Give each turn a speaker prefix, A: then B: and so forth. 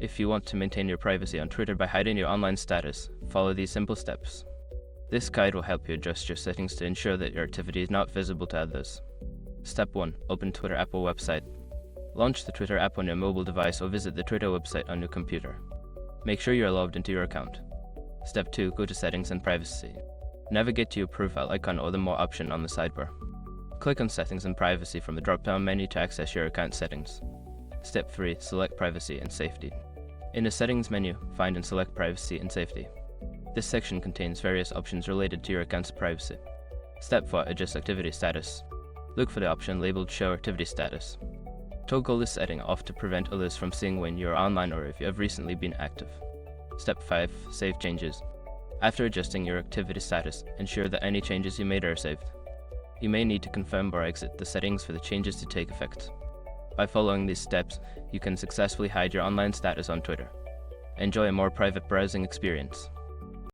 A: If you want to maintain your privacy on Twitter by hiding your online status, follow these simple steps. This guide will help you adjust your settings to ensure that your activity is not visible to others. Step 1. Open Twitter app or website. Launch the Twitter app on your mobile device or visit the Twitter website on your computer. Make sure you are logged into your account. Step 2. Go to Settings and Privacy. Navigate to your profile icon or the More option on the sidebar. Click on Settings and Privacy from the drop-down menu to access your account settings. Step 3. Select Privacy and Safety. In the Settings menu, find and select Privacy and Safety. This section contains various options related to your account's privacy. Step 4. Adjust Activity Status. Look for the option labeled Show Activity Status. Toggle this setting off to prevent others from seeing when you are online or if you have recently been active. Step 5. Save Changes. After adjusting your activity status, ensure that any changes you made are saved. You may need to confirm or exit the settings for the changes to take effect. By following these steps, you can successfully hide your online status on Twitter. Enjoy a more private browsing experience.